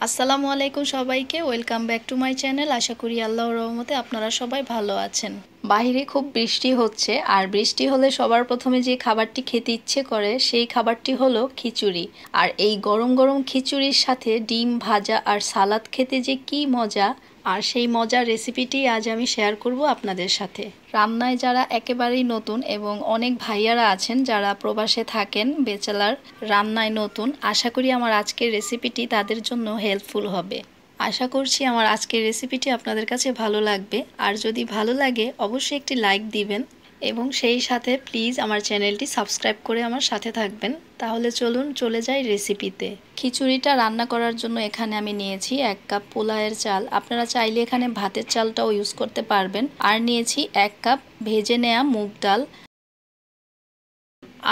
আসসালামু আলাইকুম সবাইকে welcome back to my channel. আশা করি আল্লাহর রহমতে আপনারা সবাই ভালো আছেন। বাইরে খুব বৃষ্টি হচ্ছে, আর বৃষ্টি হলে সবার প্রথমে যে খাবারটি খেতে ইচ্ছে করে সেই খাবারটি হলো খিচুড়ি। আর এই গরম গরম খিচুড়ির সাথে ডিম ভাজা আর সালাদ খেতে যে কি মজা, আর সেই মজার রেসিপিটি আজ আমি শেয়ার করব আপনাদের সাথে। রান্নায় যারা একেবারেই নতুন এবং অনেক ভাইয়ারা আছেন যারা প্রবাসে থাকেন, ব্যাচেলার, রান্নায় নতুন, আশা করি আমার আজকের রেসিপিটি তাদের জন্য হেল্পফুল হবে। আশা করছি আমার আজকের রেসিপিটি আপনাদের কাছে ভালো লাগবে, আর যদি ভালো লাগে অবশ্যই একটি লাইক দিবেন এবং সেই সাথে প্লিজ আমার চ্যানেলটি সাবস্ক্রাইব করে আমার সাথে থাকবেন। তাহলে চলুন চলে যাই রেসিপিতে। খিচুড়িটা রান্না করার জন্য এখানে আমি নিয়েছি 1 কাপ পোলাওয়ের চাল। আপনারা চাইলে এখানে ভাতের চালটাও ইউজ করতে পারবেন। আর নিয়েছি 1 কাপ ভেজে নেওয়া মুগ ডাল,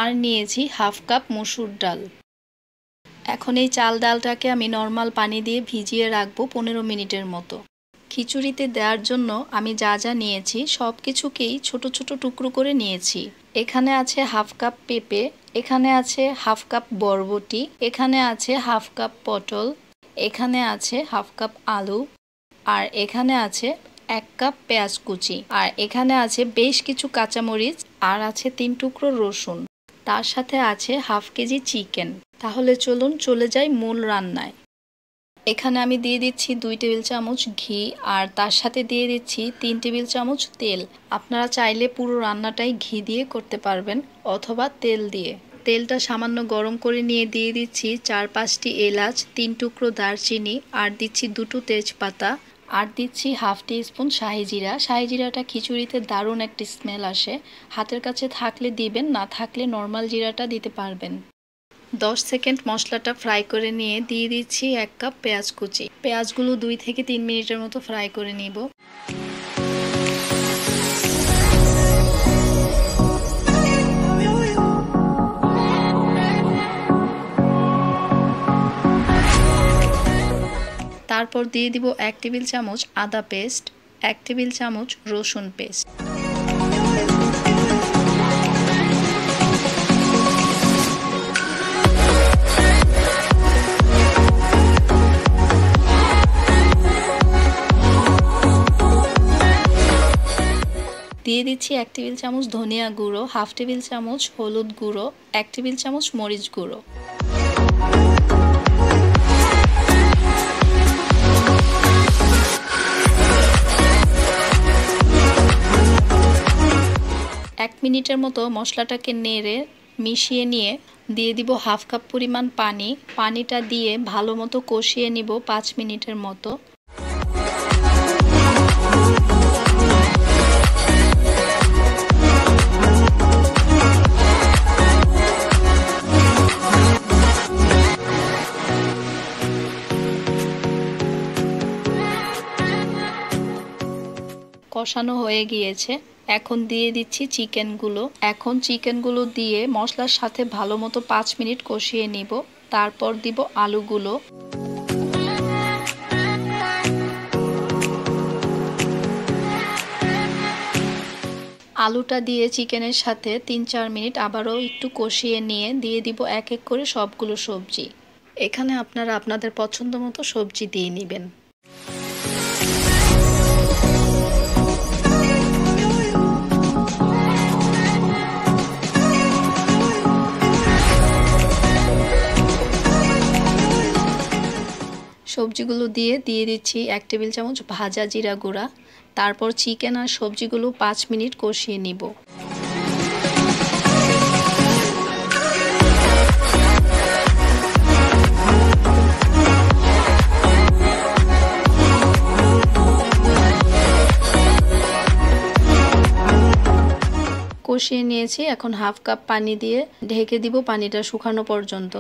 আর নিয়েছি হাফ কাপ মসুর ডাল। এখন এই চাল ডালটাকে আমি নর্মাল পানি দিয়ে ভিজিয়ে রাখবো 15 মিনিটের মতো। খিচুড়িতে দেওয়ার জন্য আমি যা যা নিয়েছি সব কিছুকেই ছোট ছোট টুকরো করে নিয়েছি। এখানে আছে হাফ কাপ পেঁপে, এখানে আছে হাফ কাপ বরবটি, এখানে আছে হাফ কাপ পটল, এখানে আছে হাফ কাপ আলু, আর এখানে আছে 1 কাপ পেঁয়াজ কুচি, আর এখানে আছে বেশ কিছু কাঁচামরিচ, আর আছে 3 টুকরো রসুন, তার সাথে আছে হাফ কেজি চিকেন। তাহলে চলুন চলে যাই মূল রান্নায়। এখানে আমি দিয়ে দিচ্ছি 2 টেবিল চামচ ঘি, আর তার সাথে দিয়ে দিচ্ছি 3 টেবিল চামচ তেল। আপনারা চাইলে পুরো রান্নাটাই ঘি দিয়ে করতে পারবেন অথবা তেল দিয়ে। তেলটা সামান্য গরম করে নিয়ে দিয়ে দিচ্ছি 4-5টি এলাচ, 3 টুকরো দারচিনি, আর দিচ্ছি 2টো তেজপাতা, আর দিচ্ছি হাফ টিস্পুন শাহি জিরা। শাহি জিরাটা খিচুড়িতে দারুণ একটি স্মেল আসে। হাতের কাছে থাকলে দিবেন, না থাকলে নর্মাল জিরাটা দিতে পারবেন। 10 সেকেন্ড মশলাটা ফ্রাই করে নিয়ে দিয়ে দিচ্ছি 1 কাপ পেঁয়াজ কুচি। পেঁয়াজগুলো 2 থেকে 3 মিনিটের মতো ফ্রাই করে নিব। তারপর দিয়ে দিব 1 টেবিল চামচ আদা পেস্ট, 1 টেবিল চামচ রসুন পেস্ট। দিয়ে দিচ্ছি 1 টেবিল চামচ ধনিয়া গুঁড়ো, হাফ টেবিল চামচ হলুদ গুঁড়ো, 1 টেবিল চামচ মরিচ গুঁড়ো। এক মিনিটের মতো মশলাটাকে নেড়ে মিশিয়ে নিয়ে দিয়ে দিব হাফ কাপ পরিমাণ পানি। পানিটা দিয়ে ভালো মতো কষিয়ে নিব 5 মিনিটের মতো। কষানো হয়ে গিয়েছে, এখন দিয়ে দিচ্ছি চিকেনগুলো। এখন চিকেনগুলো দিয়ে মশলার সাথে ভালো মতো 5 মিনিট কষিয়ে নিব। তারপর দিব আলুগুলো। আলুটা দিয়ে চিকেনের সাথে 3-4 মিনিট আবারও একটু কষিয়ে নিয়ে দিয়ে দিব এক এক করে সবগুলো সবজি। এখানে আপনারা আপনাদের পছন্দ মতো সবজি দিয়ে নেবেন। সবজিগুলো দিয়ে দিচ্ছি 1 টেবিল চামচ ভাজা জিরা গুঁড়া। তারপর চিকেন আর সবজিগুলো 5 মিনিট কষিয়ে নিব। কষিয়ে নিয়েছি, এখন হাফ কাপ পানি দিয়ে ঢেকে দিব পানিটা শুকানো পর্যন্ত।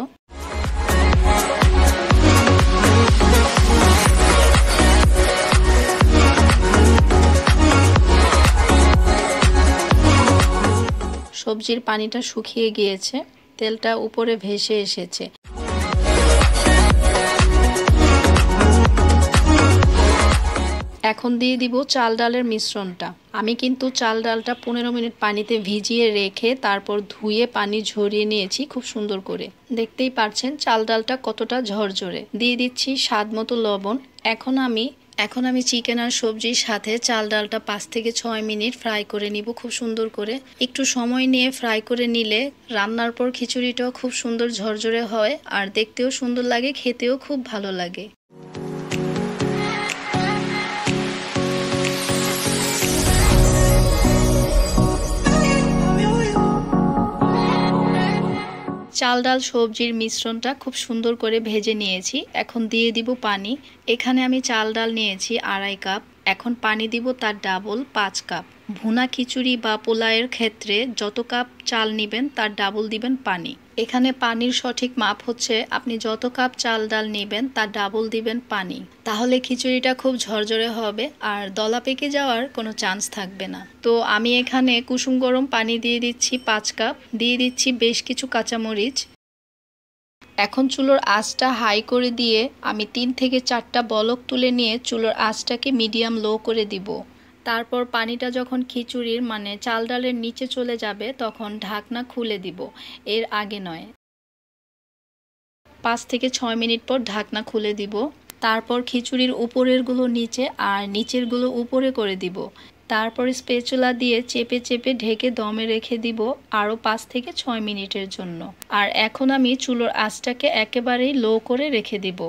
সবজির পানিটা শুকিয়ে গিয়েছে, তেলটা উপরে ভেসে এসেছে। এখন দিয়ে দিব চাল ডালের মিশ্রণটা। আমি কিন্তু চাল ডালটা 15 মিনিট পানিতে ভিজিয়ে রেখে তারপর ধুয়ে পানি ঝরিয়ে নিয়েছি খুব সুন্দর করে। দেখতেই পাচ্ছেন চাল ডালটা কতটা ঝরঝরে। দিয়ে দিচ্ছি স্বাদ মতো লবণ। এখন আমি চিকেন আর সবজির সাথে চাল ডালটা 5 থেকে 6 মিনিট ফ্রাই করে নিব খুব সুন্দর করে। একটু সময় নিয়ে ফ্রাই করে নিলে রান্নার পর খিচুড়িটাও খুব সুন্দর ঝরঝরে হয় আর দেখতেও সুন্দর লাগে, খেতেও খুব ভালো লাগে। চাল ডাল সবজির মিশ্রণটা খুব সুন্দর করে ভেজে নিয়েছি। এখন দিয়ে দিব পানি। এখানে আমি চাল ডাল নিয়েছি 2.5 কাপ। এখন পানি দিব তার ডাবল 5 কাপ। ভুনা খিচুড়ি বা পোলাওয়ের ক্ষেত্রে যত কাপ চাল নেবেন তার ডাবল দিবেন পানি। এখানে পানির সঠিক মাপ হচ্ছে আপনি যত কাপ চাল ডাল নেবেন তার ডাবল দিবেন পানি। তাহলে খিচুড়িটা খুব ঝরঝরে হবে আর দলা পেকে যাওয়ার কোনো চান্স থাকবে না। তো আমি এখানে কুসুম গরম পানি দিয়ে দিচ্ছি 5 কাপ। দিয়ে দিচ্ছি বেশ কিছু কাঁচামরিচ। এখন চুলোর আঁচটা হাই করে দিয়ে আমি 3 থেকে 4টা বলক তুলে নিয়ে চুলোর আঁচটাকে মিডিয়াম লো করে দিব। তারপর পানিটা যখন খিচুড়ির চাল ডালের নিচে চলে যাবে তখন ঢাকনা খুলে দিব, এর আগে নয়। 5 থেকে 6 মিনিট পর ঢাকনা খুলে দিব। তারপর খিচুড়ির উপরেরগুলো নিচে আর নিচেরগুলো উপরে করে দিব। তারপর স্প্যাচুলা দিয়ে চেপে চেপে ঢেকে দমে রেখে দিব আরও 5 থেকে 6 মিনিটের জন্য। আর এখন আমি চুলোর আঁচটাকে একেবারেই লো করে রেখে দিব।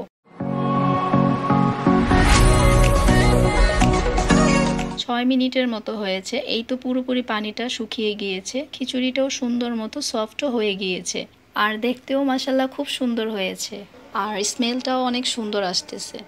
6 মিনিটের মতো হয়েছে। এই তো পুরোপুরি পানিটা শুকিয়ে গিয়েছে। খিচুড়িটাও সুন্দর মতো সফটও হয়ে গিয়েছে। আর দেখতেও মাশাআল্লাহ খুব সুন্দর হয়েছে। আর স্মেলটাও অনেক সুন্দর আসতেছে।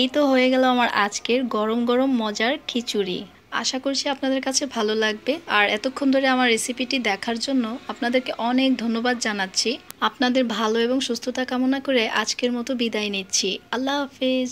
এই তো হয়ে গেল আমার আজকের গরম গরম মজার খিচুড়ি। আশা করছি আপনাদের কাছে ভালো লাগবে। আর এতক্ষণ ধরে আমার রেসিপিটি দেখার জন্য আপনাদেরকে অনেক ধন্যবাদ জানাচ্ছি। আপনাদের ভালো এবং সুস্থতা কামনা করে আজকের মতো বিদায় নিচ্ছি। আল্লাহ হাফেজ।